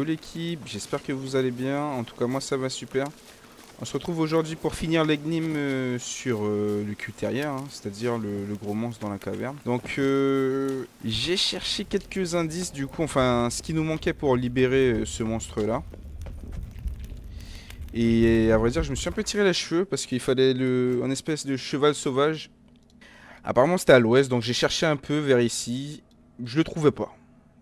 Yo l'équipe, j'espère que vous allez bien. En tout cas, moi ça va super. On se retrouve aujourd'hui pour finir l'énigme sur le cul terrier, hein, c'est-à-dire le gros monstre dans la caverne. Donc j'ai cherché quelques indices du coup, enfin ce qui nous manquait pour libérer ce monstre-là. Et à vrai dire, je me suis un peu tiré les cheveux parce qu'il fallait un espèce de cheval sauvage. Apparemment c'était à l'ouest, donc j'ai cherché un peu vers ici. Je le trouvais pas.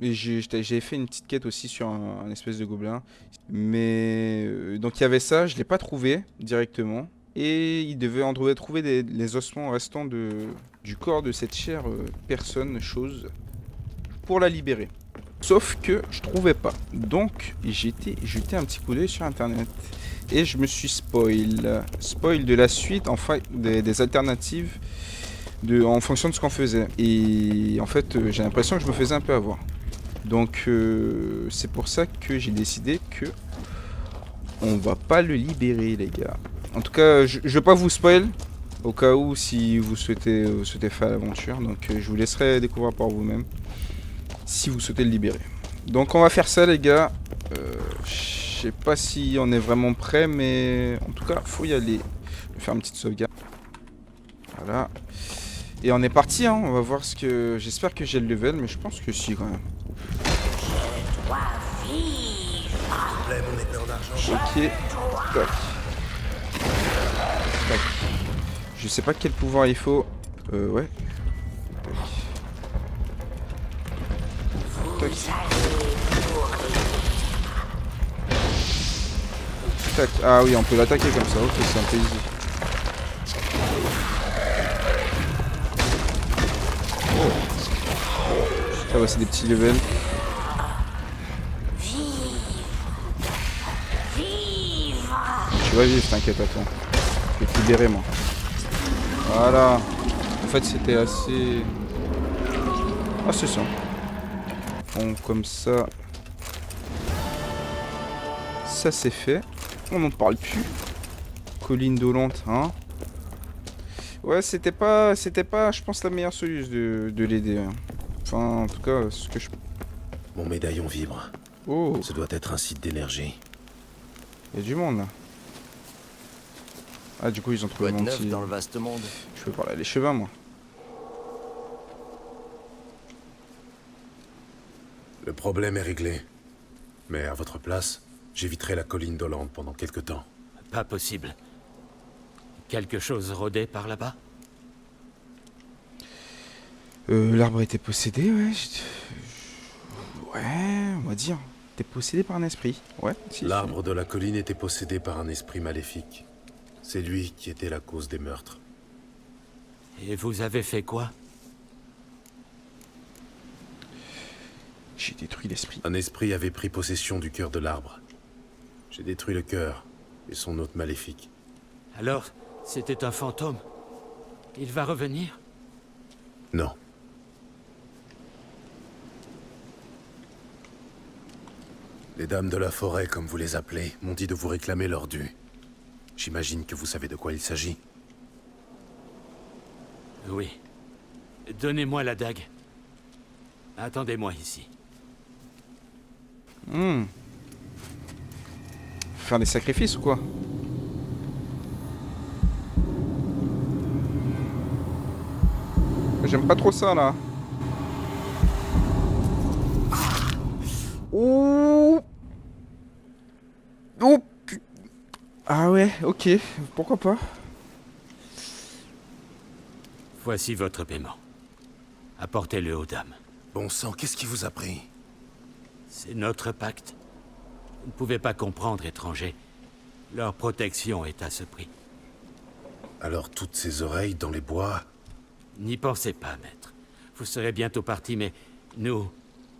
Et j'ai fait une petite quête aussi sur un espèce de gobelin. Mais donc il y avait ça, je l'ai pas trouvé directement. Et on devait trouver les ossements restants du corps de cette chère personne, chose, pour la libérer. Sauf que je trouvais pas. Donc j'ai été jeter un petit coup d'œil sur internet. Et je me suis spoil de la suite, enfin des alternatives en fonction de ce qu'on faisait. Et en fait j'ai l'impression que je me faisais un peu avoir. Donc c'est pour ça que j'ai décidé que on va pas le libérer les gars. En tout cas je vais pas vous spoil au cas où si vous souhaitez faire l'aventure. Donc je vous laisserai découvrir par vous-même si vous souhaitez le libérer. Donc on va faire ça les gars. Je sais pas si on est vraiment prêt mais en tout cas faut y aller. Je vais faire une petite sauvegarde. Voilà. Et on est parti hein. On va voir ce que... J'espère que j'ai le level mais je pense que si quand même. Ok. Tac. Tac. Je sais pas quel pouvoir il faut. Ouais. Tac. Tac. Tac. Ah oui, on peut l'attaquer comme ça. Ok, c'est un peu easy. Oh. Ça va, c'est des petits levels. Tu vas vivre, t'inquiète, attends. Je vais te libérer, moi. Voilà. En fait, c'était assez... Ah, c'est ça. Bon, comme ça... Ça, c'est fait. On n'en parle plus. Colline dolente, hein. Ouais, c'était pas, je pense, la meilleure solution de l'aider. Hein. Enfin, en tout cas, ce que je... Mon médaillon vibre. Oh. Ce doit être un site d'énergie. Il y a du monde, là. Ah, du coup, ils ont trouvé mon petit... dans le vaste monde. Je peux parler à l'échevin, moi. Le problème est réglé. Mais à votre place, j'éviterai la colline dolente pendant quelque temps. Pas possible. Quelque chose rôdait par là-bas? L'arbre était possédé, ouais. Ouais, on va dire. T'es possédé par un esprit. Ouais. Si, L'arbre de la colline était possédé par un esprit maléfique. C'est lui qui était la cause des meurtres. Et vous avez fait quoi? J'ai détruit l'esprit. Un esprit avait pris possession du cœur de l'arbre. J'ai détruit le cœur et son hôte maléfique. Alors, c'était un fantôme. Il va revenir? Non. Les dames de la forêt, comme vous les appelez, m'ont dit de vous réclamer leur dû. J'imagine que vous savez de quoi il s'agit. Oui. Donnez-moi la dague. Attendez-moi ici. Faire des sacrifices ou quoi? J'aime pas trop ça là. Ouh. Oh. Ah ouais, ok, pourquoi pas. Voici votre paiement. Apportez-le aux dames. Bon sang, qu'est-ce qui vous a pris? C'est notre pacte. Vous ne pouvez pas comprendre, étranger. Leur protection est à ce prix. Alors toutes ces oreilles dans les bois... N'y pensez pas, maître. Vous serez bientôt parti, mais nous,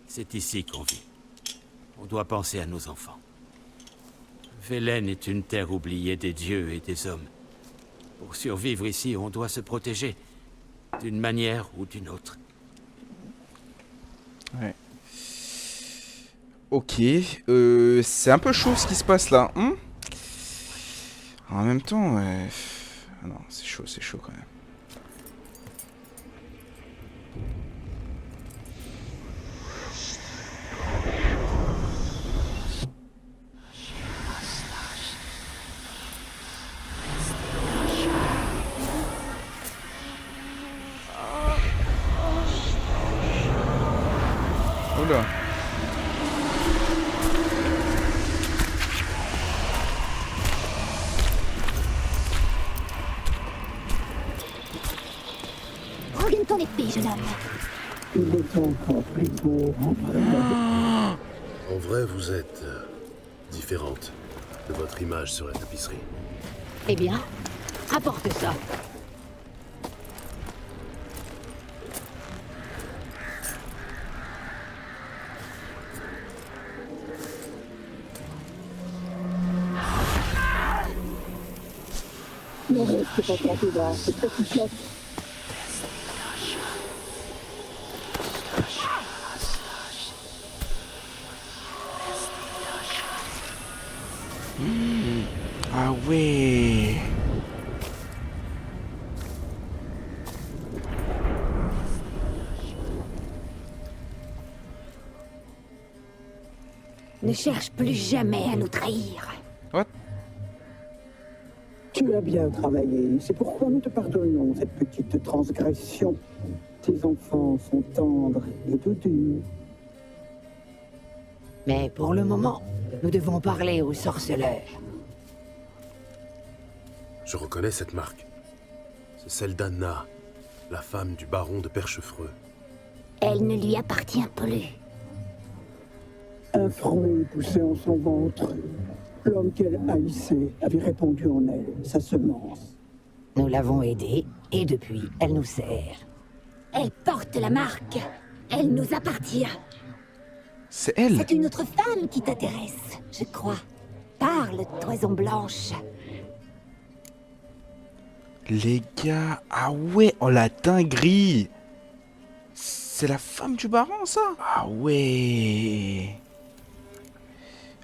c'est ici qu'on vit. On doit penser à nos enfants. Velen est une terre oubliée des dieux et des hommes. Pour survivre ici, on doit se protéger, d'une manière ou d'une autre. Ouais. Ok, c'est un peu chaud ce qui se passe là. En même temps, ouais... Ah non, c'est chaud quand même. Oula. Regagne ton épée, jeune homme. Il est encore plus beau en vrai. En vrai, vous êtes différente de votre image sur la tapisserie. Eh bien, apporte ça. Ne reste pas planté dans cette petite lotte. Ah ouais. Ne cherche plus jamais à nous trahir. What? Tu as bien travaillé, c'est pourquoi nous te pardonnons cette petite transgression. Tes enfants sont tendres et doudous. Mais pour le moment, nous devons parler au sorceleur. Je reconnais cette marque. C'est celle d'Anna, la femme du baron de Perchefreux. Elle ne lui appartient plus. Un fruit poussait en son ventre. L'homme qu'elle haïssait avait répandu en elle sa semence. Nous l'avons aidée, et depuis, elle nous sert. Elle porte la marque. Elle nous appartient. C'est elle. C'est une autre femme qui t'intéresse, je crois. Parle, toison blanche. Les gars, ah ouais, oh la dinguerie. C'est la femme du baron, ça? Ah ouais.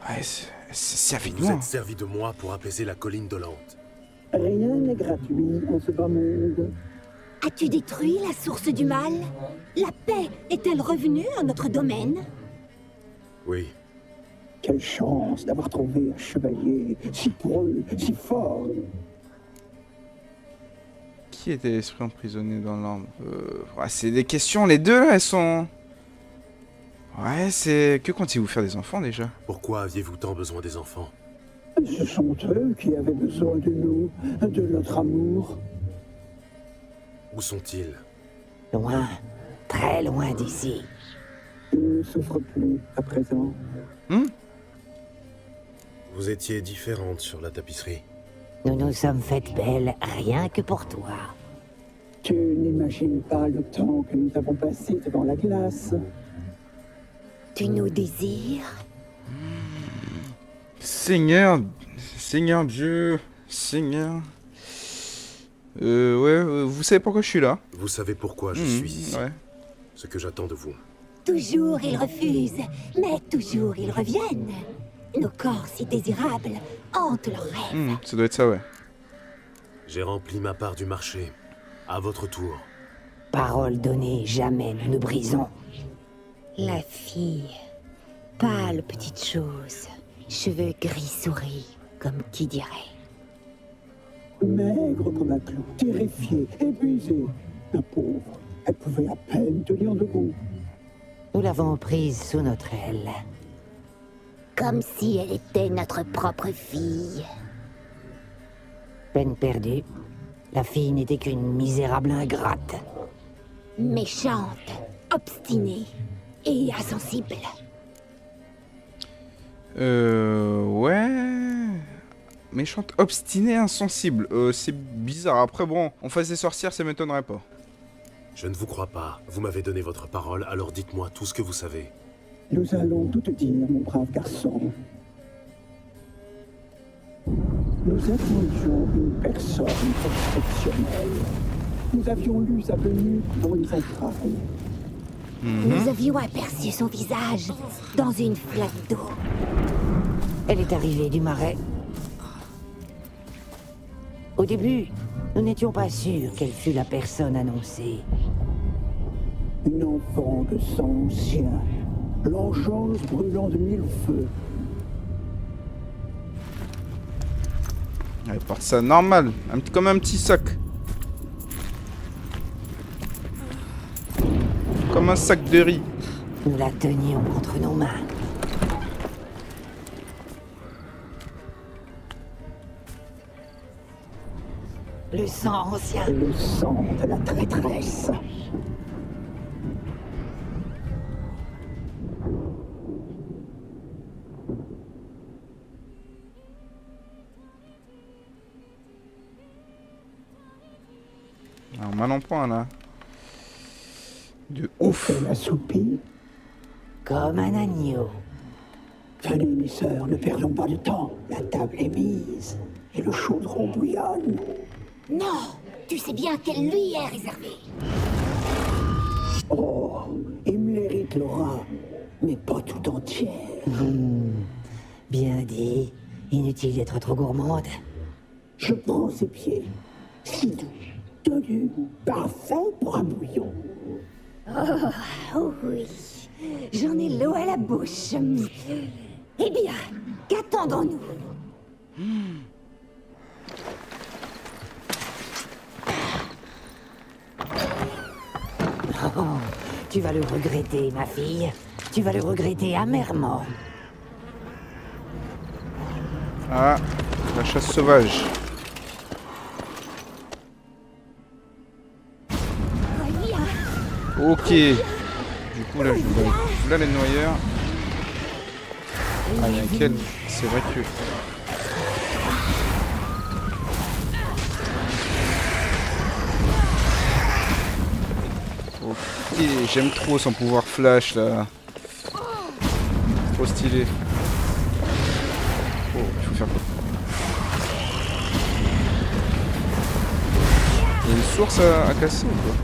Ouais, c'est servi de Vous moi. êtes servi de moi pour apaiser la colline dolente. Rien n'est gratuit en ce bas monde. As-tu détruit la source du mal? La paix est-elle revenue à notre domaine? Oui, Quelle chance d'avoir trouvé un chevalier si preux, si fort. Qui était l'esprit emprisonné dans l'ombre? Ouais, c'est des questions, les deux, elles sont... Ouais, c'est... Que comptez-vous faire des enfants, déjà? pourquoi aviez-vous tant besoin des enfants? Ce sont eux qui avaient besoin de nous, de notre amour. Où sont-ils? Loin, très loin d'ici. Ils ne souffrent plus à présent. Vous étiez différente sur la tapisserie. Nous nous sommes faites belles rien que pour toi. Tu n'imagines pas le temps que nous avons passé devant la glace. Tu nous désires? Seigneur... Seigneur Dieu... Seigneur... ouais, vous savez pourquoi je suis là? Vous savez pourquoi je suis ici. Ouais. Ce que j'attends de vous. Toujours ils refusent, mais toujours ils reviennent. Nos corps si désirables hantent leurs rêves. Ça doit être ça, ouais. J'ai rempli ma part du marché. À votre tour. Parole donnée, jamais nous ne brisons. La fille, pâle petite chose, cheveux gris souris, comme qui dirait. Maigre comme un clou, terrifiée, épuisée. La pauvre, elle pouvait à peine tenir debout. Nous l'avons prise sous notre aile. Comme si elle était notre propre fille. Peine perdue. La fille n'était qu'une misérable ingrate. Méchante, obstinée et insensible. Ouais... Méchante, obstinée, insensible. C'est bizarre. Après, bon, en face des sorcières, ça m'étonnerait pas. Je ne vous crois pas. Vous m'avez donné votre parole, alors dites-moi tout ce que vous savez. Nous allons tout te dire, mon brave garçon. Nous attendions une personne exceptionnelle. Nous avions lu sa venue dans les entrailles. Nous avions aperçu son visage dans une flaque d'eau. Elle est arrivée du marais. Au début, nous n'étions pas sûrs qu'elle fût la personne annoncée. Une enfant de sang ancien, l'engeance brûlant de mille feux. Elle porte ça normal, comme un petit sac. Comme un sac de riz. Nous la tenions entre nos mains. Le sang ancien. Le sang de la traîtresse. Alors, mal en point, là. De ouf. Elle assoupie. Comme un agneau. Venez, mes sœurs, ne perdons pas de temps. La table est mise et le chaudron bouillonne. Non, tu sais bien qu'elle lui est réservée. Oh, il me l'hérite, Laura, mais pas tout entière. Bien dit. Inutile d'être trop gourmande. Je prends ses pieds. Si doux, tenu, parfait pour un bouillon. Oh oui, j'en ai l'eau à la bouche. Eh bien, qu'attendons-nous? Oh, tu vas le regretter, ma fille. Tu vas le regretter amèrement. Ah, la chasse sauvage. Ok. Du coup, là, je vois là les noyeurs. Ah, il y a quel. C'est vrai que. Ok, j'aime trop son pouvoir flash là. Trop stylé. Oh, il faut faire quoi? Il y a une source à casser ou quoi?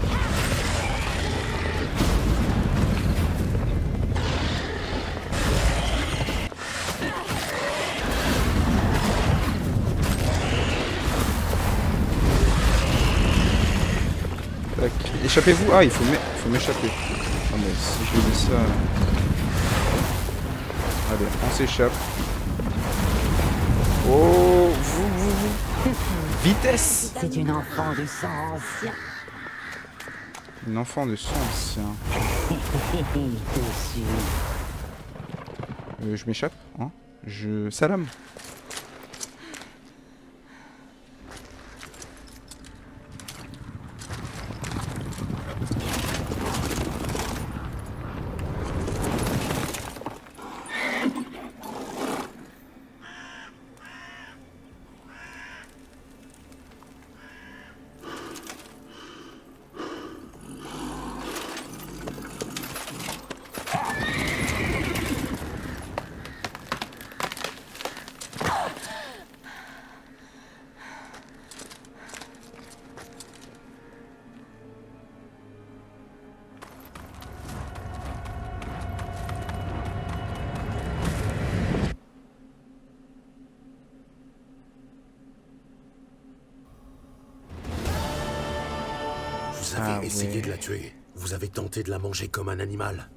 Tac. Échappez-vous. Ah, il faut m'échapper. Ah, mais si je dis ça... Allez, on s'échappe. Oh, vous. Vitesse. C'est une enfant de sang ancien. Une enfant de sang ancien. Dessus. Je m'échappe, hein. Salam. Vous avez essayé de la tuer. Vous avez tenté de la manger comme un animal.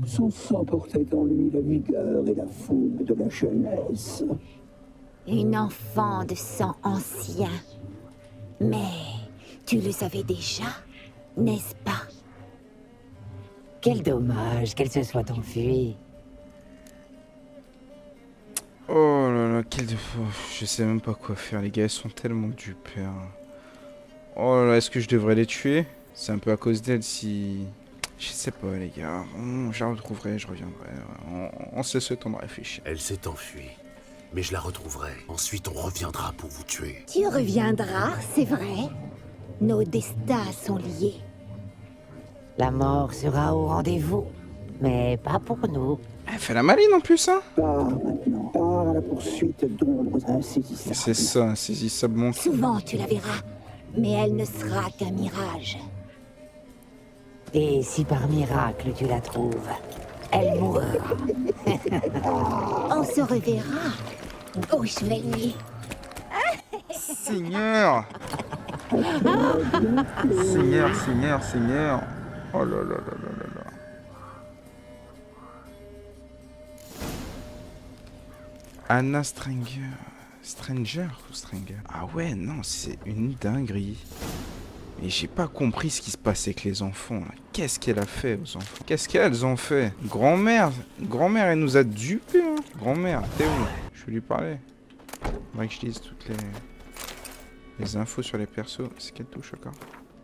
Son sang portait en lui la vigueur et la fougue de la jeunesse. Une enfant de sang ancien. Mais tu le savais déjà, n'est-ce pas? Quel dommage qu'elle se soit enfuie. Oh là là, je sais même pas quoi faire, les gars, ils sont tellement dupes. Hein. Oh là là, est-ce que je devrais les tuer? C'est un peu à cause d'elle si... Je sais pas, les gars. Je la retrouverai, je reviendrai. On se laisse le temps de réfléchir. Elle s'est enfuie. Mais je la retrouverai. Ensuite, on reviendra pour vous tuer. Tu reviendras, c'est vrai. Nos destins sont liés. La mort sera au rendez-vous, mais pas pour nous. Elle fait la maline en plus, hein. Pars maintenant, pars à la poursuite d'ombres insaisissables. C'est ça, insaisissable mon... Souvent tu la verras, mais elle ne sera qu'un mirage. Et si par miracle tu la trouves, elle mourra. On se reverra, au chevalier. Seigneur. Seigneur. Oh là là là là là là. Anna Stranger ou Stranger? Ah ouais, non, c'est une dinguerie. Mais j'ai pas compris ce qui se passait avec les enfants, là. Qu'est-ce qu'elle a fait aux enfants? Qu'est-ce qu'elles ont fait? Grand-mère, elle nous a dupés, hein. Grand-mère, t'es où? Je vais lui parler. Faudrait que je lise toutes les infos sur les persos. C'est quelle touche encore?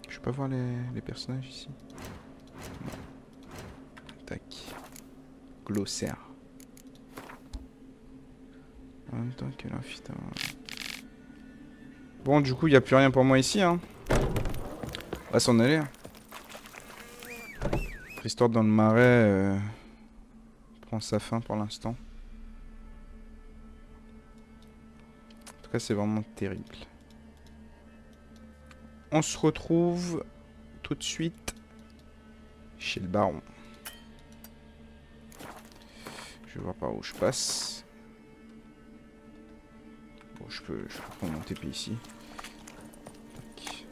Je peux pas voir les personnages ici. Non. Tac. Glossaire. En même temps que l'infita. Bon, du coup, il n'y a plus rien pour moi ici, hein. On va s'en aller. Hein. L'histoire dans le marais prend sa fin pour l'instant. En tout cas, c'est vraiment terrible. On se retrouve tout de suite chez le baron. Je vais voir par où je passe. Bon, je peux prendre mon TP ici. Tac.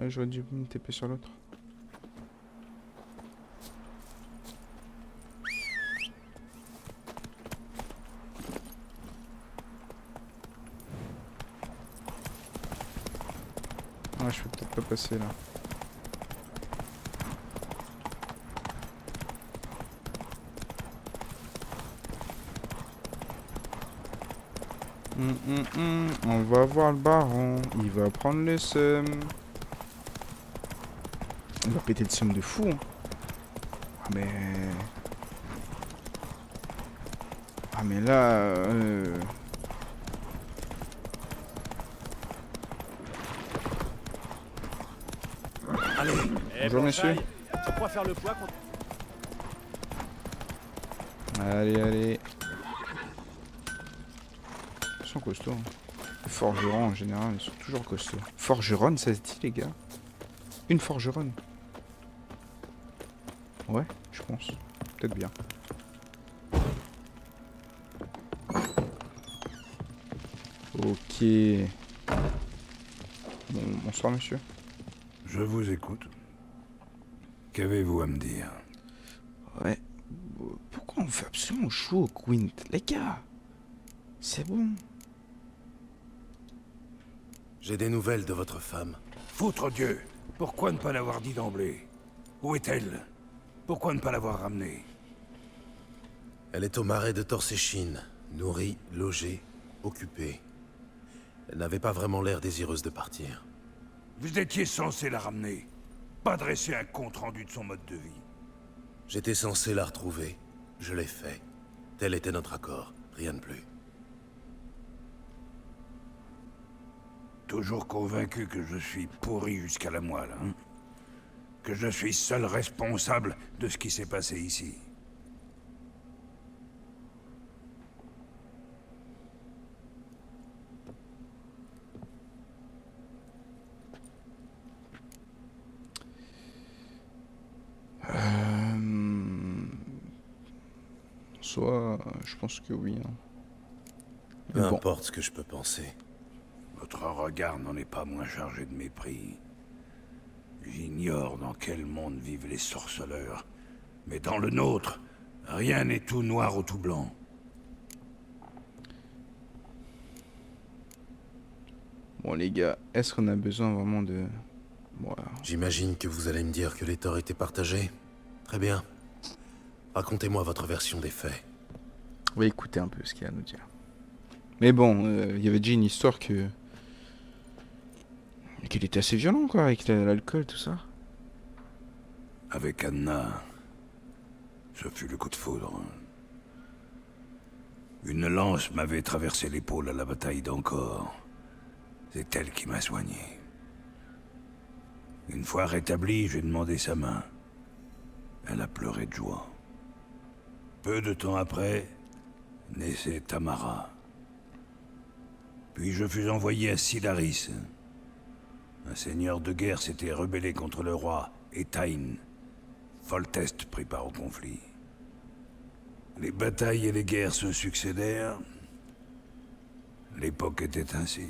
Ah, j'aurais dû me TP sur l'autre. Ah, je peux peut-être pas passer là. On va voir le baron. Il va prendre les seums. Il va péter le seum de fou. Mais... Ah mais là... Allez, Bonjour messieurs. tu pourras faire le poids contre... Allez. Ils sont costauds. Hein. Les forgerons en général, ils sont toujours costauds. Forgeronne, ça se dit les gars? Une forgeronne. Ouais, je pense. Peut-être bien. Ok. Bon, bonsoir monsieur. Je vous écoute. Qu'avez-vous à me dire? Ouais. Pourquoi on fait absolument chaud au Quint? Les gars, c'est bon. J'ai des nouvelles de votre femme. Foutre Dieu! Pourquoi ne pas l'avoir dit d'emblée? Où est-elle? Pourquoi ne pas l'avoir ramenée? Elle est au marais de Torséchine, nourrie, logée, occupée. Elle n'avait pas vraiment l'air désireuse de partir. Vous étiez censé la ramener, pas dresser un compte-rendu de son mode de vie. J'étais censé la retrouver. Je l'ai fait. Tel était notre accord. Rien de plus. Toujours convaincu que je suis pourri jusqu'à la moelle, hein? Que je suis seul responsable de ce qui s'est passé ici. Soit, je pense que oui. Hein. Peu Bon. importe ce que je peux penser. Votre regard n'en est pas moins chargé de mépris. J'ignore dans quel monde vivent les sorceleurs, mais dans le nôtre, rien n'est tout noir ou tout blanc. Bon les gars, est-ce qu'on a besoin vraiment de... Voilà. J'imagine que vous allez me dire que les torts étaient partagés. Très bien. Racontez-moi votre version des faits. On va écouter un peu ce qu'il y a à nous dire. Mais bon, il y avait déjà une histoire que... qu'il était assez violent quoi, avec l'alcool, tout ça. Avec Anna, ce fut le coup de foudre. Une lance m'avait traversé l'épaule à la bataille d'Ancor. C'est elle qui m'a soigné. Une fois rétablie, j'ai demandé sa main. Elle a pleuré de joie. Peu de temps après, naissait Tamara. Puis je fus envoyé à Sidaris. Un seigneur de guerre s'était rebellé contre le roi Etain. Foltest prit part au conflit. Les batailles et les guerres se succédèrent. L'époque était ainsi.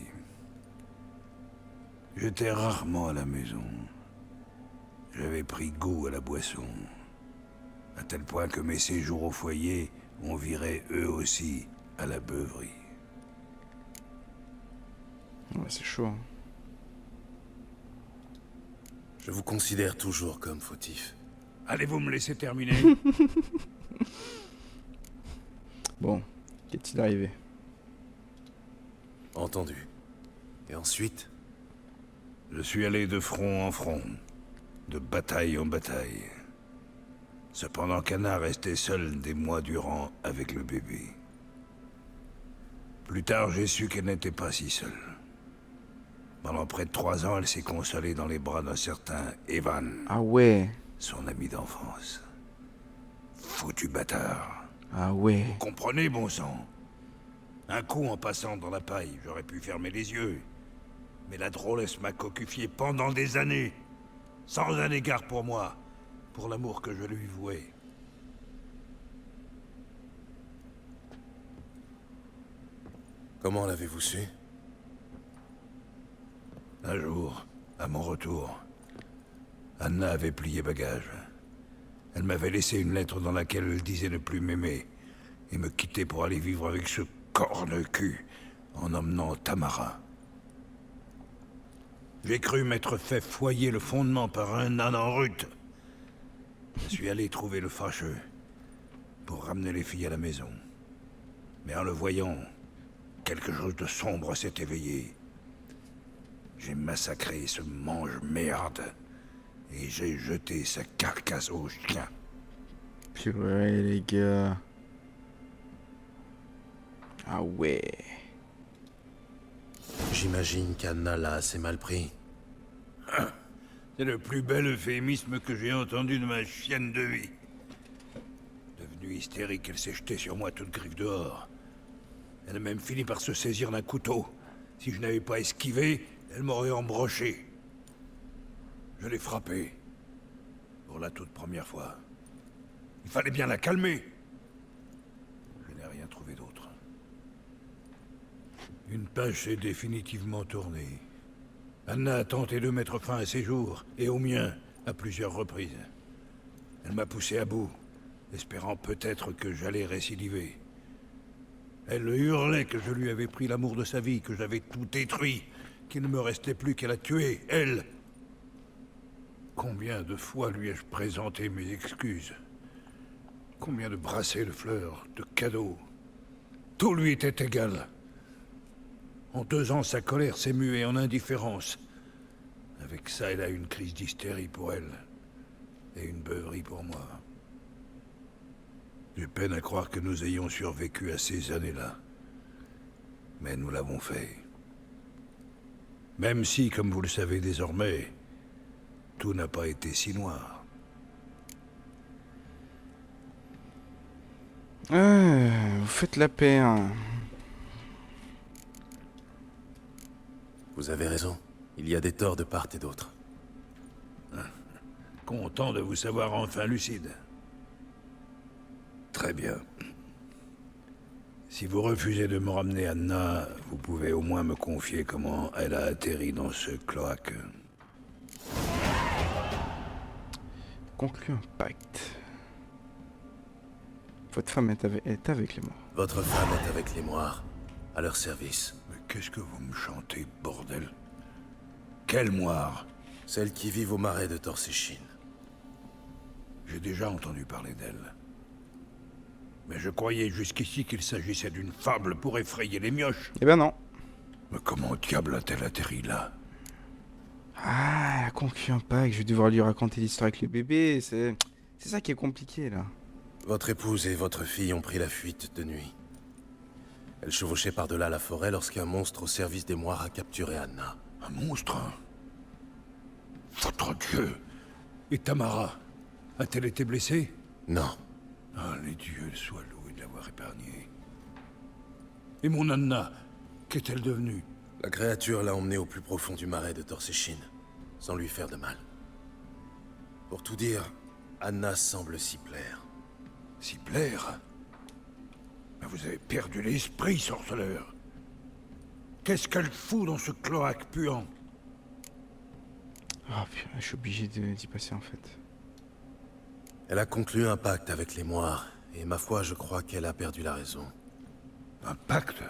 J'étais rarement à la maison. J'avais pris goût à la boisson. À tel point que mes séjours au foyer ont viré eux aussi à la beuverie. Ouais, c'est chaud. Hein. Je vous considère toujours comme fautif. Allez-vous me laisser terminer? Bon, qu'est-il arrivé? Entendu. Et ensuite? Je suis allé de front en front, de bataille en bataille. Cependant qu'Anna restait seule des mois durant avec le bébé. Plus tard, j'ai su qu'elle n'était pas si seule. Pendant près de 3 ans, elle s'est consolée dans les bras d'un certain Evan, Ah ouais. son ami d'enfance. Foutu bâtard. Ah ouais. Vous comprenez, bon sang? Un coup en passant dans la paille, j'aurais pu fermer les yeux. Mais la drôlesse m'a cocufié pendant des années. Sans un égard pour moi, pour l'amour que je lui vouais. Comment l'avez-vous su? Un jour, à mon retour, Anna avait plié bagage. Elle m'avait laissé une lettre dans laquelle elle disait ne plus m'aimer et me quitter pour aller vivre avec ce corne-cul en emmenant Tamara. J'ai cru m'être fait foyer le fondement par un âne en rut. Je suis allé trouver le fâcheux pour ramener les filles à la maison. Mais en le voyant, quelque chose de sombre s'est éveillé. J'ai massacré ce mange-merde et j'ai jeté sa carcasse au chien. Purée, les gars. Ah ouais. J'imagine qu'Anna l'a assez mal pris. C'est le plus bel euphémisme que j'ai entendu de ma chienne de vie. Devenue hystérique, elle s'est jetée sur moi toute griffe dehors. Elle a même fini par se saisir d'un couteau. Si je n'avais pas esquivé, elle m'aurait embroché. Je l'ai frappée. Pour la toute première fois. Il fallait bien la calmer. Je n'ai rien trouvé d'autre. Une page s'est définitivement tournée. Anna a tenté de mettre fin à ses jours, et au mien, à plusieurs reprises. Elle m'a poussé à bout, espérant peut-être que j'allais récidiver. Elle hurlait que je lui avais pris l'amour de sa vie, que j'avais tout détruit, qu'il ne me restait plus qu'à la tuer, elle. Combien de fois lui ai-je présenté mes excuses? Combien de brassées de fleurs, de cadeaux? Tout lui était égal. En 2 ans, sa colère s'est muée en indifférence. Avec ça, elle a eu une crise d'hystérie pour elle. Et une beuverie pour moi. J'ai peine à croire que nous ayons survécu à ces années-là. Mais nous l'avons fait. Même si, comme vous le savez désormais, tout n'a pas été si noir. Vous faites la paix, hein. Vous avez raison. Il y a des torts de part et d'autre. Content de vous savoir enfin lucide. Très bien. Si vous refusez de me ramener Anna, vous pouvez au moins me confier comment elle a atterri dans ce cloaque. Conclu un pacte. Votre femme est avec les morts. Votre femme est avec les moires, à leur service. Mais qu'est-ce que vous me chantez, bordel? Quelle moire? Celles qui vivent au marais de Torséchine. J'ai déjà entendu parler d'elle. Mais je croyais jusqu'ici qu'il s'agissait d'une fable pour effrayer les mioches. Eh ben non. Mais comment diable a-t-elle atterri là? Ah, elle a conclu un pacte. Je vais devoir lui raconter l'histoire avec le bébé. C'est ça qui est compliqué, là. Votre épouse et votre fille ont pris la fuite de nuit. Elle chevauchait par-delà la forêt lorsqu'un monstre au service des moires a capturé Anna. Un monstre? Votre Dieu! Et Tamara? A-t-elle été blessée? Non. Ah, les dieux soient loués de l'avoir épargnée. Et mon Anna, qu'est-elle devenue? La créature l'a emmenée au plus profond du marais de Torséchine, sans lui faire de mal. Pour tout dire, Anna semble s'y plaire. S'y plaire? Mais vous avez perdu l'esprit, sorceleur. Qu'est-ce qu'elle fout dans ce cloaque puant? Oh putain, je suis obligé d'y passer en fait. Elle a conclu un pacte avec les Moires, et ma foi, je crois qu'elle a perdu la raison. Un pacte?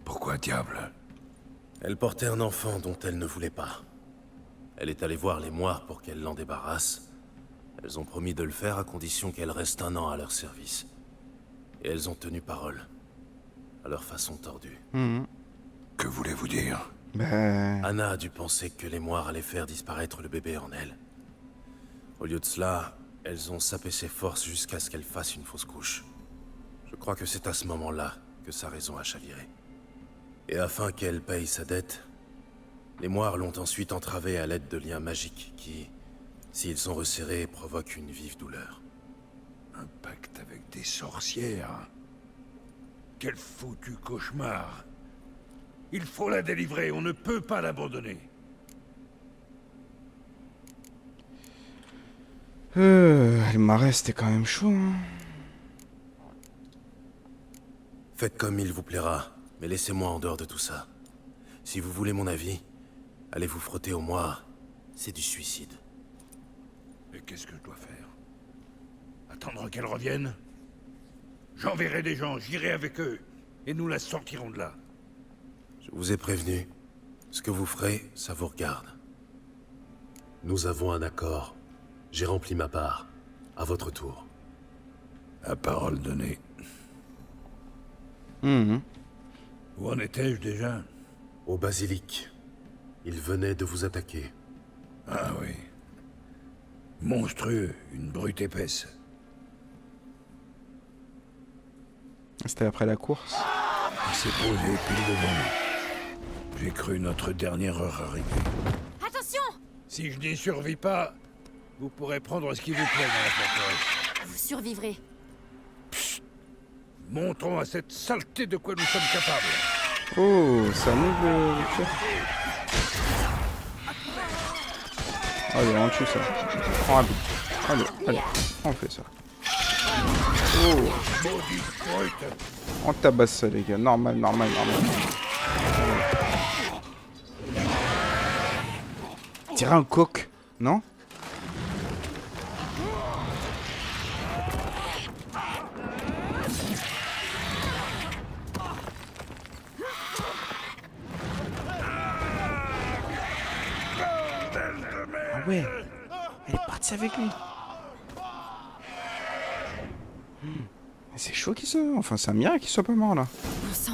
Pourquoi diable? Elle portait un enfant dont elle ne voulait pas. Elle est allée voir les Moires pour qu'elle l'en débarrasse. Elles ont promis de le faire à condition qu'elle reste 1 an à leur service. Et elles ont tenu parole. À leur façon tordue. Que voulez-vous dire? Ben... Anna a dû penser que les Moires allaient faire disparaître le bébé en elle. Au lieu de cela, elles ont sapé ses forces jusqu'à ce qu'elle fasse une fausse couche. Je crois que c'est à ce moment-là que sa raison a chaviré. Et afin qu'elle paye sa dette, les Moires l'ont ensuite entravée à l'aide de liens magiques qui, s'ils sont resserrés, provoquent une vive douleur. Un pacte avec des sorcières? Quel foutu cauchemar! Il faut la délivrer, on ne peut pas l'abandonner. Le marais, c'était quand même chaud, hein. Faites comme il vous plaira, mais laissez-moi en dehors de tout ça. Si vous voulez mon avis, allez vous frotter aux Moires. C'est du suicide. Et qu'est-ce que je dois faire? Attendre qu'elle revienne? J'enverrai des gens, j'irai avec eux, et nous la sortirons de là. Je vous ai prévenu. Ce que vous ferez, ça vous regarde. Nous avons un accord. J'ai rempli ma part. À votre tour. À parole donnée. Où en étais-je déjà? Au basilic. Il venait de vous attaquer. Ah oui. Monstrueux, une brute épaisse. C'était après la course. Il s'est posé pile devant nous. J'ai cru notre dernière heure arriver. Attention! Si je n'y survis pas, vous pourrez prendre ce qui vous plaît dans la forteresse. Vous survivrez. Montrons à cette saleté de quoi nous sommes capables. Oh, ça move le tir. Allez, on tue ça. On rapide. Allez, on fait ça. Oh, Maudite brute! on tabasse ça, les gars. Normal. Tirer un coq, non? Ah ouais, elle est partie avec lui. C'est chaud qu'il soit... Enfin, c'est un miracle qu'il soit pas mort, là. Bon sang.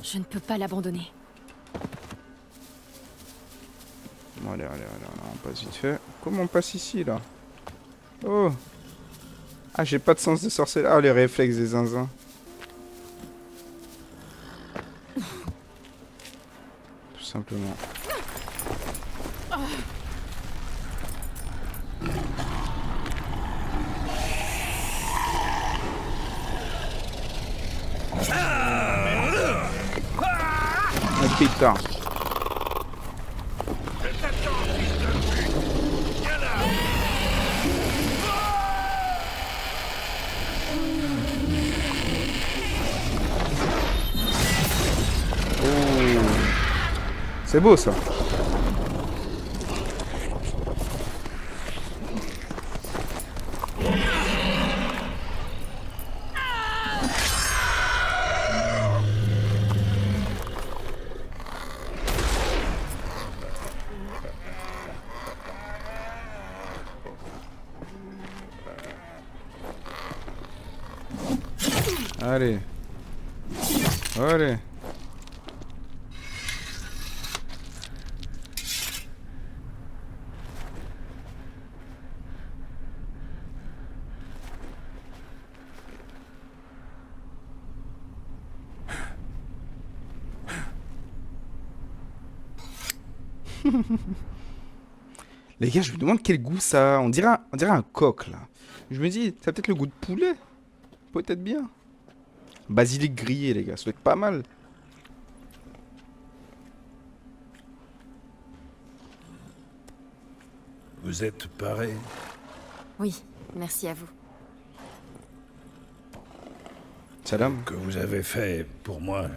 Je ne peux pas l'abandonner. Bon, allez, on passe vite fait. Comment on passe ici, là? Oh. Ah, j'ai pas de sens de sorcellerie. Ah, les réflexes des zinzins. Tout simplement. Ah, putain. C'est beau ça. Allez. Allez. Les gars, je me demande quel goût ça a. On dirait un coq là. Je me dis, ça a peut-être le goût de poulet. Peut-être bien. Basilic grillé, les gars, ça doit être pas mal. Vous êtes parés? Oui, merci à vous. Salam. Que vous avez fait pour moi,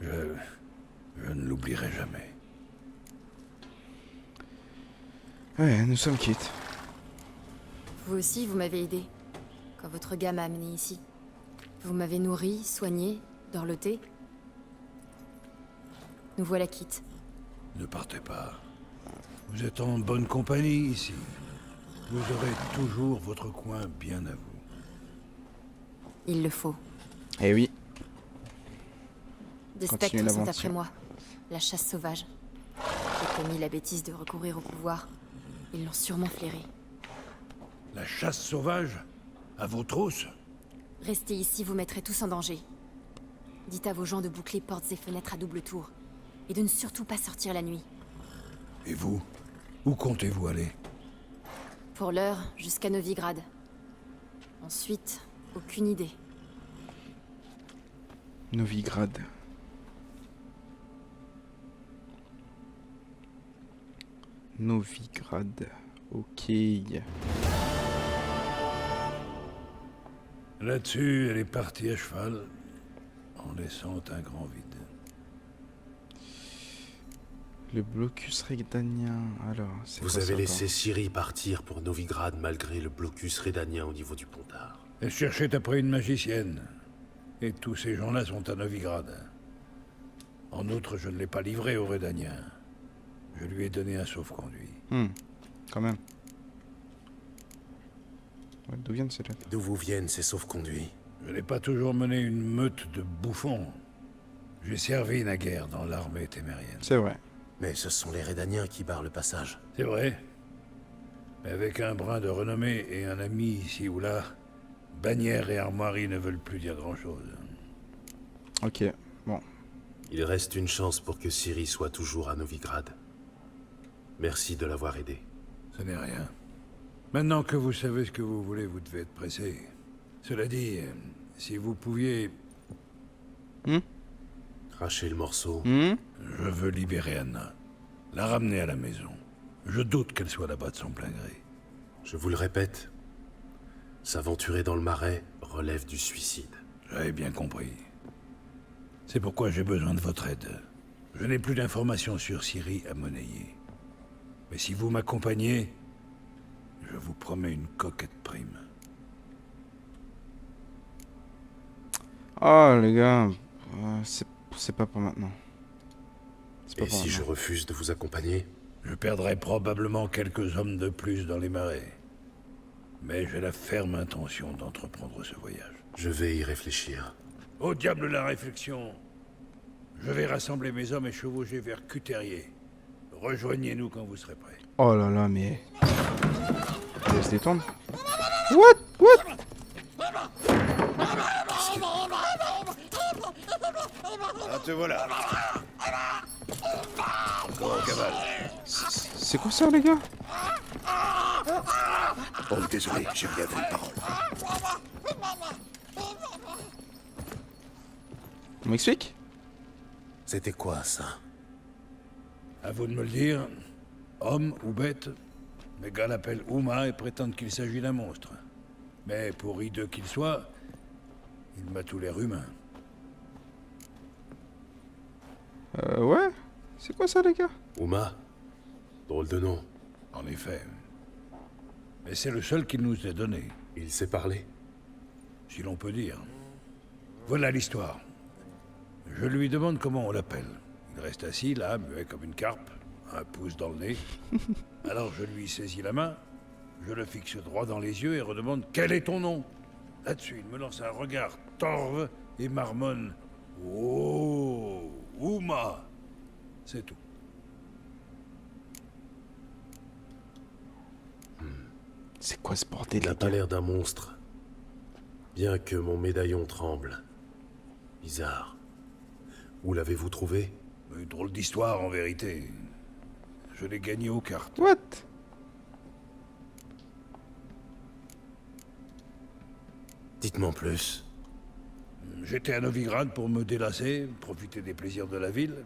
je ne l'oublierai jamais. Ouais, nous sommes quittes. Vous aussi, vous m'avez aidé. Quand votre gars m'a amené ici. Vous m'avez nourri, soigné, dorloté. Nous voilà quittes. Ne partez pas. Vous êtes en bonne compagnie ici. Vous aurez toujours votre coin bien à vous. Il le faut. Eh oui. Des Continuez spectres sont l'aventure. après moi. La chasse sauvage. J'ai commis la bêtise de recourir au pouvoir. Ils l'ont sûrement flairé. La chasse sauvage? À vos trousses? Restez ici, vous mettrez tous en danger. Dites à vos gens de boucler portes et fenêtres à double tour. Et de ne surtout pas sortir la nuit. Et vous? Où comptez-vous aller? Pour l'heure, jusqu'à Novigrad. Ensuite, aucune idée. Novigrad. Novigrad. Ok. Là-dessus, elle est partie à cheval, en laissant un grand vide. Le blocus redanien. Alors, c'est Vous quoi ça avez encore laissé Ciri partir pour Novigrad malgré le blocus rédanien au niveau du Pontard. Elle cherchait après une magicienne. Et tous ces gens-là sont à Novigrad. En outre, je ne l'ai pas livré au Rédanien. Je lui ai donné un sauf-conduit. Quand même. Ouais, d'où viennent ces lettres? D'où vous viennent ces sauf-conduits? Je n'ai pas toujours mené une meute de bouffons. J'ai servi naguère dans l'armée témérienne. C'est vrai. Mais ce sont les Rédaniens qui barrent le passage. C'est vrai. Mais avec un brin de renommée et un ami ici ou là, bannière et armoirie ne veulent plus dire grand-chose. Ok, bon. Il reste une chance pour que Ciri soit toujours à Novigrad. Merci de l'avoir aidé. Ce n'est rien. Maintenant que vous savez ce que vous voulez, vous devez être pressé. Cela dit, si vous pouviez... Cracher le morceau. Je veux libérer Anna. La ramener à la maison. Je doute qu'elle soit là-bas de son plein gré. Je vous le répète, s'aventurer dans le marais relève du suicide. J'avais bien compris. C'est pourquoi j'ai besoin de votre aide. Je n'ai plus d'informations sur Ciri à monnayer. Mais si vous m'accompagnez, je vous promets une coquette prime. Oh les gars, c'est pas pour maintenant. C'est pas Et pour si je maintenant. refuse de vous accompagner? Je perdrai probablement quelques hommes de plus dans les marais. Mais j'ai la ferme intention d'entreprendre ce voyage. Je vais y réfléchir. Au diable la réflexion. Je vais rassembler mes hommes et chevaucher vers Cuterier. Rejoignez-nous quand vous serez prêts. Oh là là, mais... Laisse détendre. What? Ah, te voilà. Encore en cavale. C'est quoi ça les gars? Oh, désolé, j'ai rien fait de parole. On m'explique? C'était quoi, ça? À vous de me le dire. Homme ou bête, mes gars l'appellent Uma et prétendent qu'il s'agit d'un monstre. Mais pour hideux qu'il soit, il m'a tout l'air humain. Ouais. C'est quoi ça les gars? Uma? Drôle de nom. En effet. Mais c'est le seul qu'il nous ait donné, Il sait parler? si l'on peut dire. Voilà l'histoire. Je lui demande comment on l'appelle. Il reste assis là, muet comme une carpe, un pouce dans le nez. Alors je lui saisis la main, je le fixe droit dans les yeux et redemande « Quel est ton nom ?» Là-dessus, il me lance un regard torve et marmonne « Oh, Uma !» C'est tout. C'est quoi ce bordel Il n'a les pas gars? l'air d'un monstre. Bien que mon médaillon tremble. Bizarre. Où l'avez-vous trouvé? Une drôle d'histoire en vérité. Je l'ai gagné aux cartes. What? Dites-moi en plus. J'étais à Novigrad pour me délasser, profiter des plaisirs de la ville.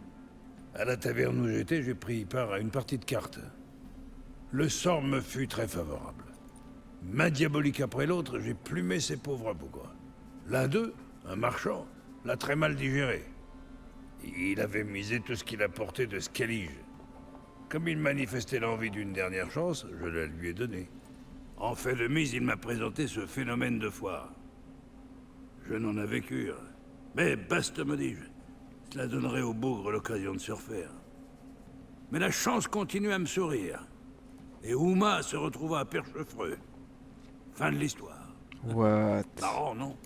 À la taverne où j'étais, j'ai pris part à une partie de cartes. Le sort me fut très favorable. Main diabolique après l'autre, j'ai plumé ces pauvres bougres. L'un d'eux, un marchand, l'a très mal digéré. Il avait misé tout ce qu'il apportait de Skellige. Comme il manifestait l'envie d'une dernière chance, je la lui ai donnée. En fait de mise, il m'a présenté ce phénomène de foire. Je n'en avais cure. Mais baste me dis-je, cela donnerait au bougre l'occasion de se refaire. Mais la chance continue à me sourire. Et Uma se retrouva à Perchefreux. Fin de l'histoire. What? Marrant, non?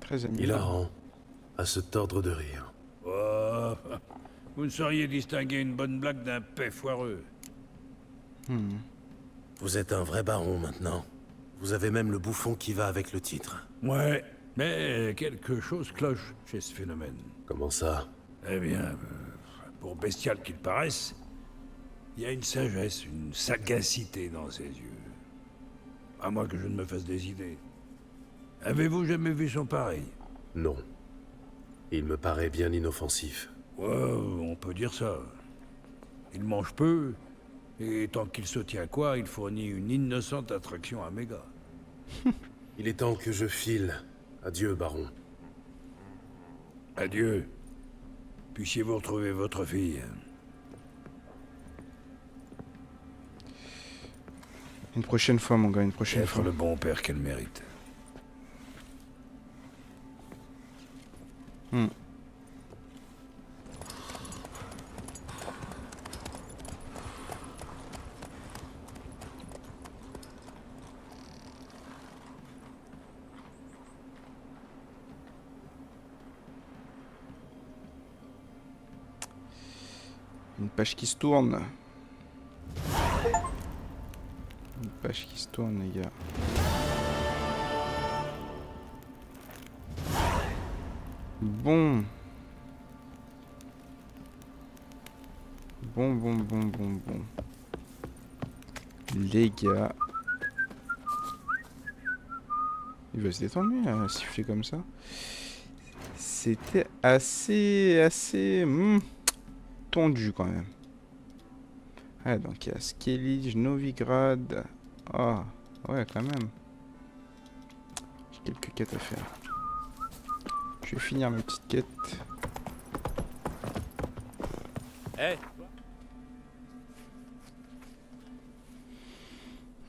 Très amusant. Hilarant, à se tordre de rire. Oh, vous ne sauriez distinguer une bonne blague d'un paix foireux. Vous êtes un vrai baron maintenant. Vous avez même le bouffon qui va avec le titre. Ouais, mais quelque chose cloche chez ce phénomène. Comment ça? Eh bien, pour bestial qu'il paraisse, il y a une sagesse, une sagacité dans ses yeux. À moins que je ne me fasse des idées. Avez-vous jamais vu son pareil? Non. Il me paraît bien inoffensif. Ouais, on peut dire ça. Il mange peu, et tant qu'il se tient quoi, il fournit une innocente attraction à Méga. Il est temps que je file. Adieu, baron. Adieu. Puissiez-vous retrouver votre fille. Une prochaine fois, mon gars, une prochaine Être fois. le bon père qu'elle mérite. Une page qui se tourne. Une page qui se tourne, les gars. Bon. Bon. Les gars. Il va se détendre, lui, à siffler comme ça. C'était assez tendu, quand même. Ah, donc il y a Skellige, Novigrad. Ah, ouais, quand même. J'ai quelques quêtes à faire. Je vais finir mes petites quêtes. Eh,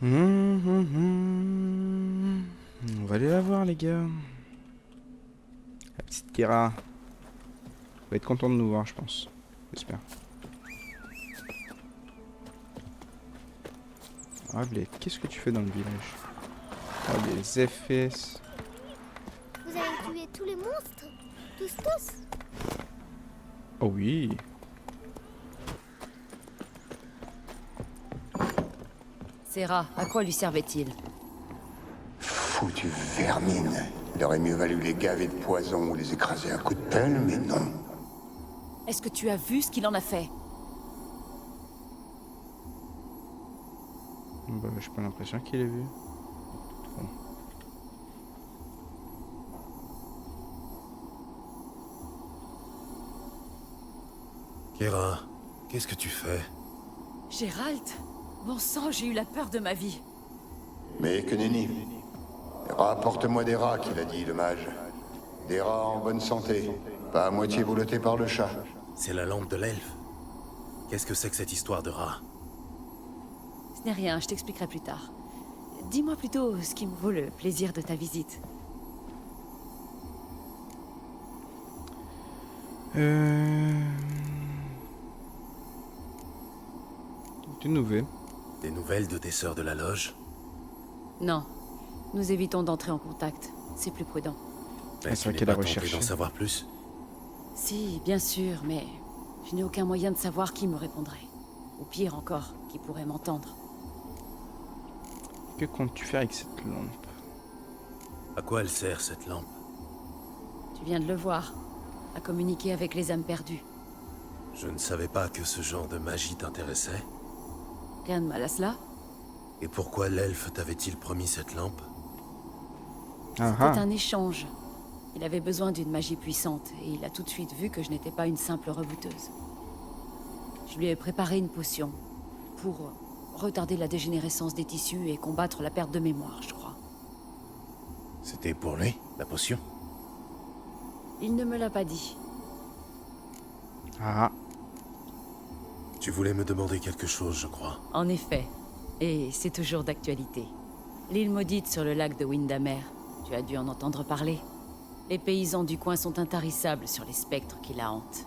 On va aller la voir, les gars. La petite Kera. Va être content de nous voir, je pense. J'espère. Ah, Blake, qu'est-ce que tu fais dans le village? Ah, les FPS. Vous avez tué tous les monstres? Tous? Oh oui. Serra, à quoi lui servait-il? Foutu vermine. Il aurait mieux valu les gaver de poison ou les écraser à coups de pelle, mais non. Est-ce que tu as vu ce qu'il en a fait? Bah, j'ai pas l'impression qu'il ait vu. Bon. Kera, qu'est-ce que tu fais? Gérald? Bon sang, j'ai eu la peur de ma vie. Mais que nenni. Rapporte-moi des rats, qu'il a dit, le mage. Des rats en bonne santé, pas à moitié boulottés par le chat. C'est la lampe de l'elfe. Qu'est-ce que c'est que cette histoire de rat? Ce n'est rien, je t'expliquerai plus tard. Dis-moi plutôt ce qui me vaut le plaisir de ta visite. Des nouvelles. Des nouvelles de tes sœurs de la loge? Non, nous évitons d'entrer en contact. C'est plus prudent. Mais c'est tu vrai n'es qu'elle a pas tenté recherché. d'en savoir plus? Si, bien sûr, mais je n'ai aucun moyen de savoir qui me répondrait. Ou pire encore, qui pourrait m'entendre. Que comptes-tu faire avec cette lampe? À quoi elle sert, cette lampe? Tu viens de le voir, à communiquer avec les âmes perdues. Je ne savais pas que ce genre de magie t'intéressait. Rien de mal à cela. Et pourquoi l'elfe t'avait-il promis cette lampe? Ah C'était ah. un échange. Il avait besoin d'une magie puissante, et il a tout de suite vu que je n'étais pas une simple rebouteuse. Je lui ai préparé une potion, pour retarder la dégénérescence des tissus et combattre la perte de mémoire, je crois. C'était pour lui, la potion? Il ne me l'a pas dit. Ah. Tu voulais me demander quelque chose, je crois. En effet. Et c'est toujours d'actualité. L'île maudite sur le lac de Windermere. Tu as dû en entendre parler. Les paysans du coin sont intarissables sur les spectres qui la hantent.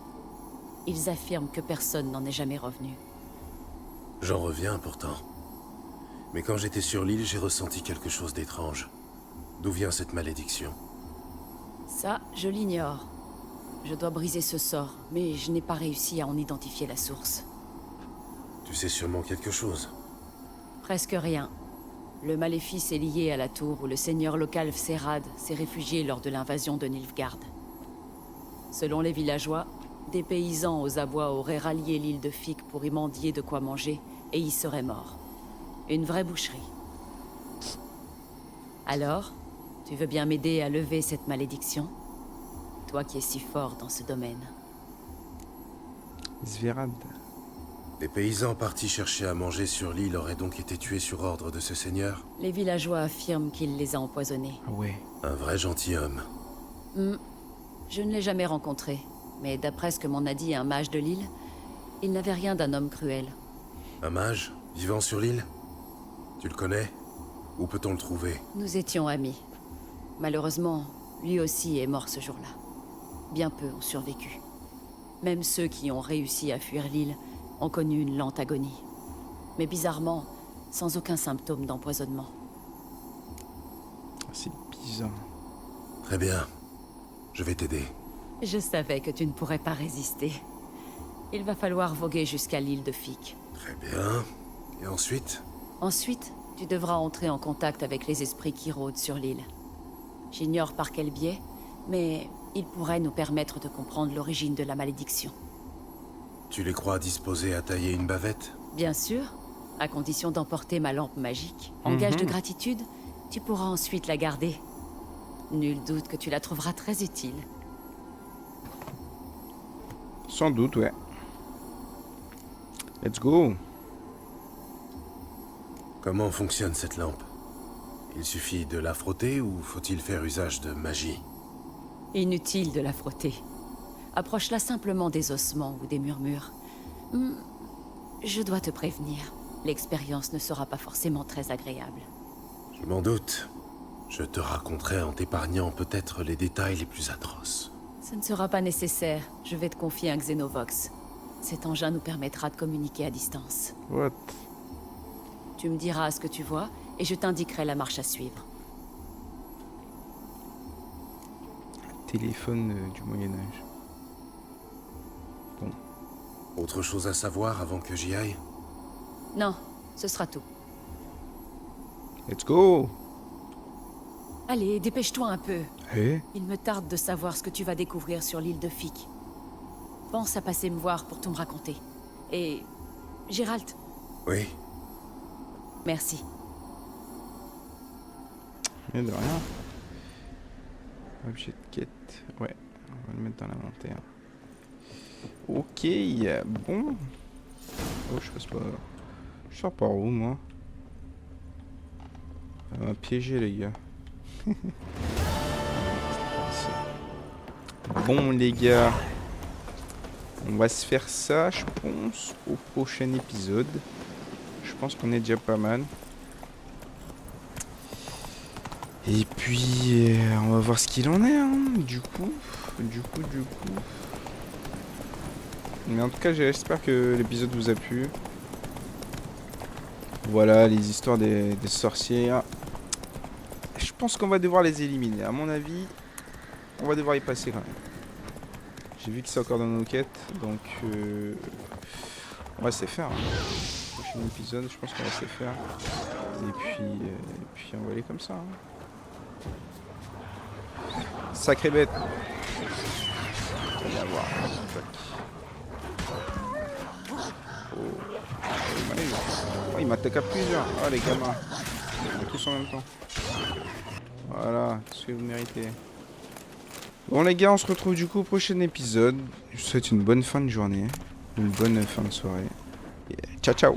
Ils affirment que personne n'en est jamais revenu. J'en reviens pourtant. Mais quand j'étais sur l'île, j'ai ressenti quelque chose d'étrange. D'où vient cette malédiction? Ça, je l'ignore. Je dois briser ce sort, mais je n'ai pas réussi à en identifier la source. Tu sais sûrement quelque chose. Presque rien. Le maléfice est lié à la tour où le seigneur local Fserad s'est réfugié lors de l'invasion de Nilfgaard. Selon les villageois, des paysans aux abois auraient rallié l'île de Fic pour y mendier de quoi manger, et y seraient morts. Une vraie boucherie. Alors, tu veux bien m'aider à lever cette malédiction? Toi qui es si fort dans ce domaine. Sverad. Des paysans partis chercher à manger sur l'île auraient donc été tués sur ordre de ce seigneur? Les villageois affirment qu'il les a empoisonnés. Ah ouais. Un vrai gentilhomme. Je ne l'ai jamais rencontré, mais d'après ce que m'en a dit un mage de l'île, il n'avait rien d'un homme cruel. Un mage? Vivant sur l'île? Tu le connais? Où peut-on le trouver? Nous étions amis. Malheureusement, lui aussi est mort ce jour-là. Bien peu ont survécu. Même ceux qui ont réussi à fuir l'île ont connu une lente agonie. Mais bizarrement, sans aucun symptôme d'empoisonnement. C'est bizarre. Très bien. Je vais t'aider. Je savais que tu ne pourrais pas résister. Il va falloir voguer jusqu'à l'île de Fic. Très bien. Et ensuite? Ensuite, tu devras entrer en contact avec les esprits qui rôdent sur l'île. J'ignore par quel biais, mais ils pourraient nous permettre de comprendre l'origine de la malédiction. Tu les crois disposés à tailler une bavette? Bien sûr, à condition d'emporter ma lampe magique. En gage de gratitude, tu pourras ensuite la garder. Nul doute que tu la trouveras très utile. Sans doute, ouais. Let's go. Comment fonctionne cette lampe? Il suffit de la frotter ou faut-il faire usage de magie? Inutile de la frotter. Approche-la simplement des ossements ou des murmures. Je dois te prévenir, l'expérience ne sera pas forcément très agréable. Je m'en doute. Je te raconterai en t'épargnant peut-être les détails les plus atroces. Ce ne sera pas nécessaire, je vais te confier un Xenovox. Cet engin nous permettra de communiquer à distance. What? Tu me diras ce que tu vois, et je t'indiquerai la marche à suivre. Téléphone du Moyen-Âge. Bon. Autre chose à savoir avant que j'y aille? Non, ce sera tout. Let's go. Allez, dépêche-toi un peu. Eh? Il me tarde de savoir ce que tu vas découvrir sur l'île de Fic. Pense à passer me voir pour tout me raconter. Et... Gérald. Oui. Merci. Mais de rien. Objet de quête. Ouais, on va le mettre dans l'inventaire. Ok, bon. Oh, je passe pas. Je sors par où, moi? Elle m'a piégé, les gars. Bon, les gars. On va se faire ça, je pense, au prochain épisode. Je pense qu'on est déjà pas mal. Et puis, on va voir ce qu'il en est, hein, du coup. Mais en tout cas, j'espère que l'épisode vous a plu. Voilà, les histoires des sorciers. Je pense qu'on va devoir les éliminer. À mon avis, on va devoir y passer quand même. J'ai vu que c'est encore dans nos quêtes, donc on va se les faire. Hein. Prochain épisode, je pense qu'on va se les faire. Et puis on va aller comme ça. Hein. Sacré bête. On va voir. Oh, il m'attaque à plusieurs. Oh les gamins. Tous en même temps. Voilà, ce que vous méritez. Bon les gars, on se retrouve du coup au prochain épisode. Je vous souhaite une bonne fin de journée. Une bonne fin de soirée. Et ciao ciao.